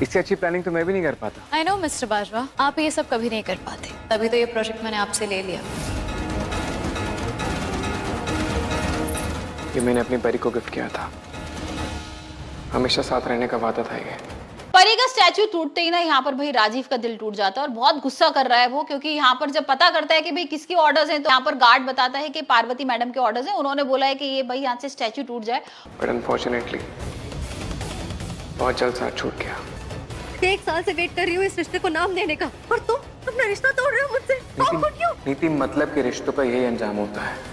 इससे अच्छी प्लानिंग तो मैं भी नहीं कर पाता। आई नो मिस्टर बाजवा, आप ये सब कभी नहीं कर पाते, तभी तो ये प्रोजेक्ट मैंने आपसे ले लिया। ये मैंने अपनी परी को गिफ्ट किया था, हमेशा साथ रहने का वादा था ये। परी का स्टैचू टूटते ही ना यहाँ पर भाई राजीव का दिल टूट जाता है और बहुत गुस्सा कर रहा है वो, क्योंकि यहाँ पर जब पता करता है कि भाई किसके ऑर्डर्स हैं तो यहाँ पर गार्ड बताता है कि पार्वती मैडम के ऑर्डर्स हैं, उन्होंने बोला है कि ये भाई यहाँ से स्टैचू टूट जाए। बट अनफॉर्चुनेटली बहुत जल्द साथ छूट गया। 1 साल से वेट कर रही हूँ इस रिश्ते को नाम देने का, और तुम अपना रिश्ता तोड़ रहे हो मुझसे। क्यों? नीति, मतलब के रिश्तों का यही अंजाम होता है।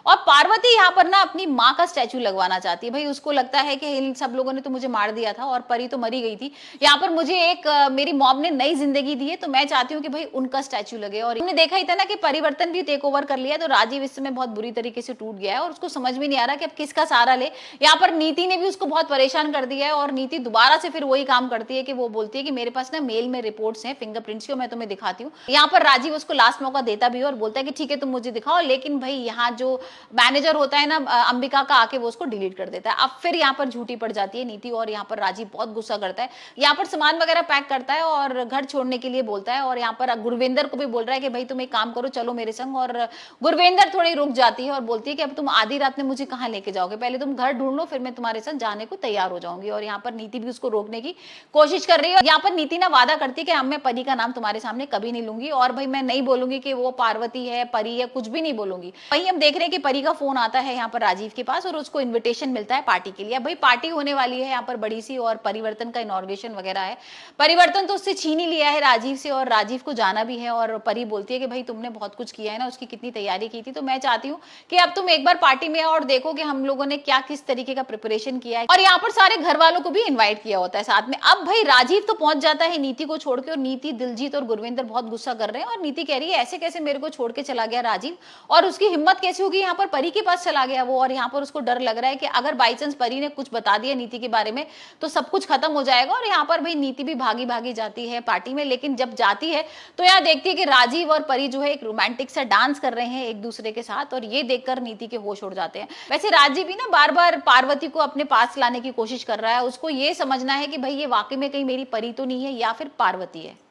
और पार्वती यहाँ पर ना अपनी माँ का स्टैचू लगवाना चाहती है। भाई उसको लगता है कि इन सब लोगों ने तो मुझे मार दिया था और परी तो मरी गई थी, यहाँ पर मुझे एक मेरी मॉम ने नई जिंदगी दी है, तो मैं चाहती हूँ कि भाई उनका स्टैचू लगे। और हमने देखा ही था ना कि परिवर्तन भी टेक ओवर कर लिया, तो राजीव इस समय बहुत बुरी तरीके से टूट गया है और उसको समझ में नहीं आ रहा कि अब किसका सहारा ले। यहाँ पर नीति ने भी उसको बहुत परेशान कर दिया है और नीति दोबारा से फिर वही काम करती है कि वो बोलती है कि मेरे पास ना मेल में रिपोर्ट्स हैं फिंगरप्रिंट्स की, मैं तुम्हें दिखाती हूँ। यहाँ पर राजीव उसको लास्ट मौका देता भी है और बोलता है कि ठीक है तुम मुझे दिखाओ, लेकिन भाई यहाँ जो मैनेजर होता है ना अंबिका का, आके वो उसको डिलीट कर देता है। अब फिर यहाँ पर झूठी पड़ जाती है नीति और यहाँ पर राजीव बहुत गुस्सा करता है, यहाँ पर सामान वगैरह पैक करता है और घर छोड़ने के लिए बोलता है। और यहाँ पर गुरविंदर को भी बोल रहा है कि भाई तुम एक काम करो, चलो मेरे संग। और गुरविंदर थोड़ी रुक जाती है और बोलती है कि अब तुम आधी रात में मुझे कहाँ लेके जाओगे, पहले तुम घर ढूंढ लो, फिर मैं तुम्हारे साथ जाने को तैयार हो जाऊंगी। और यहाँ पर नीति भी उसको रोकने की कोशिश कर रही है। यहाँ पर नीति ना वादा करती है कि अब मैं परी का नाम तुम्हारे सामने कभी नहीं लूंगी और भाई मैं नहीं बोलूंगी कि वो पार्वती है, परी है, कुछ भी नहीं बोलूंगी। वहीं हम देख रहे हैं कि परी का फोन आता है यहाँ पर राजीव के पास और उसको इनविटेशन मिलता है पार्टी के लिए। भाई पार्टी होने वाली है यहाँ पर बड़ी सी और परिवर्तन का इनॉर्गेशन वगैरह है। परिवर्तन तो उससे छीन ही लिया है राजीव से और राजीव को जाना भी है। और परी बोलती है कि भाई तुमने बहुत कुछ किया है ना, उसकी कितनी तैयारी की थी, तो मैं चाहती हूँ कि अब तुम एक बार पार्टी में आओ और देखो कि हम लोगों ने क्या किस तरीके का प्रिपरेशन किया है। और यहाँ पर सारे घर वालों को भी इन्वाइट किया होता है साथ में। अब भाई राजीव तो पहुंच जाता है नीति को छोड़ के और नीति, दिलजीत और गुरविंदर बहुत गुस्सा कर रहे हैं और नीति कह रही है ऐसे कैसे मेरे को छोड़ के चला गया राजीव, और उसकी हिम्मत कैसे होगी यहाँ पर परी के पास चला गया वो। और यहाँ पर उसको डर लग रहा है कि अगर बाई चांस परी ने कुछ बता दिया नीति के बारे में तो सब कुछ खत्म हो जाएगा। और यहाँ पर भाई नीति भी भागी भागी जाती है पार्टी में, लेकिन जब जाती है तो यहाँ देखती है कि राजीव और परी जो है एक रोमांटिक सा डांस कर रहे हैं एक दूसरे के साथ, और ये देखकर नीति के होश उड़ जाते हैं। वैसे राजीव भी ना बार बार पार्वती को अपने पास लाने की कोशिश कर रहा है, उसको ये समझना है कि भाई ये वाकई में कहीं मेरी परी तो नहीं है या फिर पार्वती है।